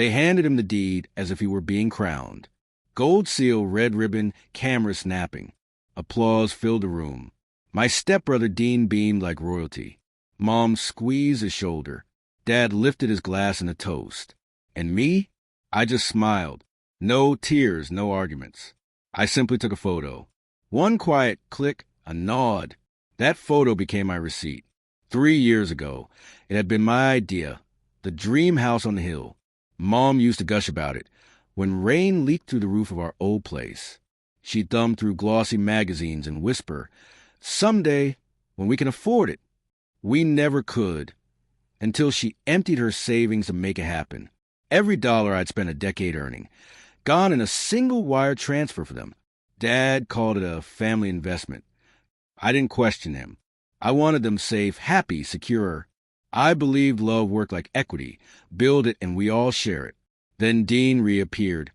They handed him the deed as if he were being crowned. Gold seal, red ribbon, camera snapping. Applause filled the room. My stepbrother Dean beamed like royalty. Mom squeezed his shoulder. Dad lifted his glass in a toast. And me? I just smiled. No tears, no arguments. I simply took a photo. One quiet click, a nod. That photo became my receipt. 3 years ago, it had been my idea. The dream house on the hill. Mom used to gush about it. When rain leaked through the roof of our old place, she'd thumb through glossy magazines and whisper, "Someday, when we can afford it." We never could, until she emptied her savings to make it happen. Every dollar I'd spent a decade earning, gone in a single wire transfer for them. Dad called it a family investment. I didn't question him. I wanted them safe, happy, secure. I believed love worked like equity. Build it and we all share it. Then Dean reappeared,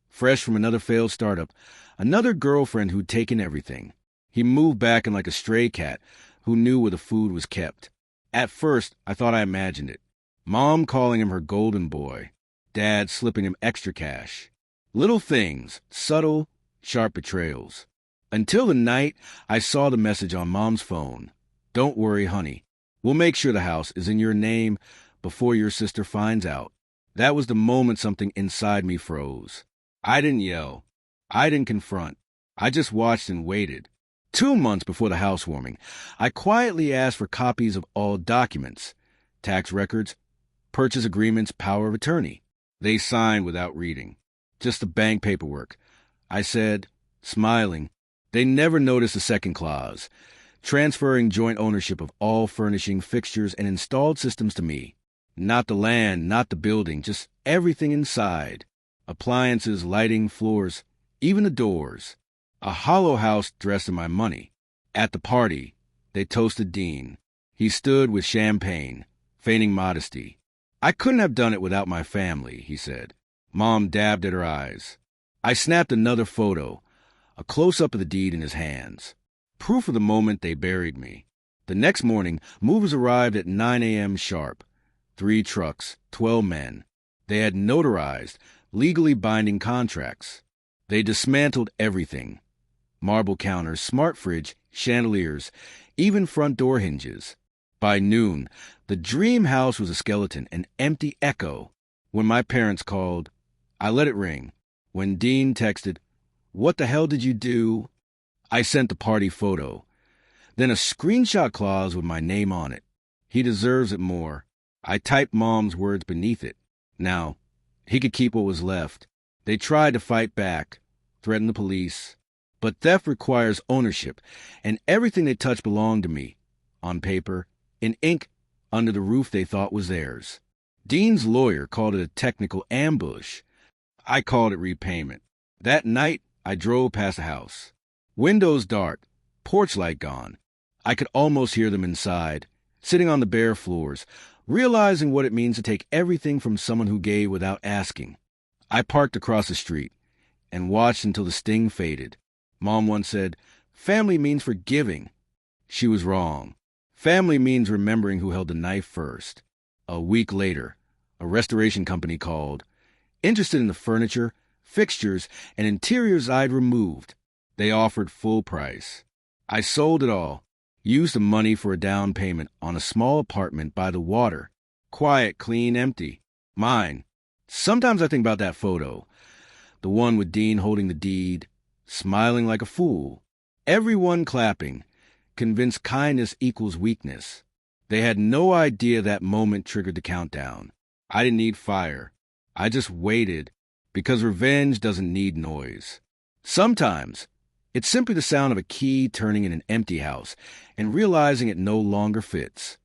fresh from another failed startup, another girlfriend who'd taken everything. He moved back in like a stray cat who knew where the food was kept. At first, I thought I imagined it. Mom calling him her golden boy. Dad slipping him extra cash. Little things, subtle, sharp betrayals. Until the night I saw the message on Mom's phone. "Don't worry, honey. We'll make sure the house is in your name before your sister finds out." That was the moment something inside me froze. I didn't yell. I didn't confront. I just watched and waited. 2 months before the housewarming, I quietly asked for copies of all documents, tax records, purchase agreements, power of attorney. They signed without reading. Just the bank paperwork. I said, smiling, they never noticed the second clause, transferring joint ownership of all furnishing, fixtures, and installed systems to me. Not the land, not the building, just everything inside. Appliances, lighting, floors, even the doors. A hollow house dressed in my money. At the party, they toasted Dean. He stood with champagne, feigning modesty. "I couldn't have done it without my family," he said. Mom dabbed at her eyes. I snapped another photo, a close-up of the deed in his hands. Proof of the moment they buried me. The next morning, movers arrived at 9 a.m. sharp. 3 trucks, 12 men. They had notarized, legally binding contracts. They dismantled everything. Marble counters, smart fridge, chandeliers, even front door hinges. By noon, the dream house was a skeleton, an empty echo. When my parents called, I let it ring. When Dean texted, "What the hell did you do?" I sent the party photo. Then a screenshot clause with my name on it. He deserves it more. I typed Mom's words beneath it. Now, he could keep what was left. They tried to fight back, threaten the police. But theft requires ownership, and everything they touched belonged to me. On paper, in ink, under the roof they thought was theirs. Dean's lawyer called it a technical ambush. I called it repayment. That night, I drove past the house. Windows dark, porch light gone. I could almost hear them inside, sitting on the bare floors, realizing what it means to take everything from someone who gave without asking. I parked across the street and watched until the sting faded. Mom once said, "Family means forgiving." She was wrong. Family means remembering who held the knife first. A week later, a restoration company called, interested in the furniture, fixtures, and interiors I'd removed. They offered full price. I sold it all, used the money for a down payment on a small apartment by the water. Quiet, clean, empty. Mine. Sometimes I think about that photo. The one with Dean holding the deed, smiling like a fool. Everyone clapping, convinced kindness equals weakness. They had no idea that moment triggered the countdown. I didn't need fire. I just waited, because revenge doesn't need noise. Sometimes, it's simply the sound of a key turning in an empty house and realizing it no longer fits.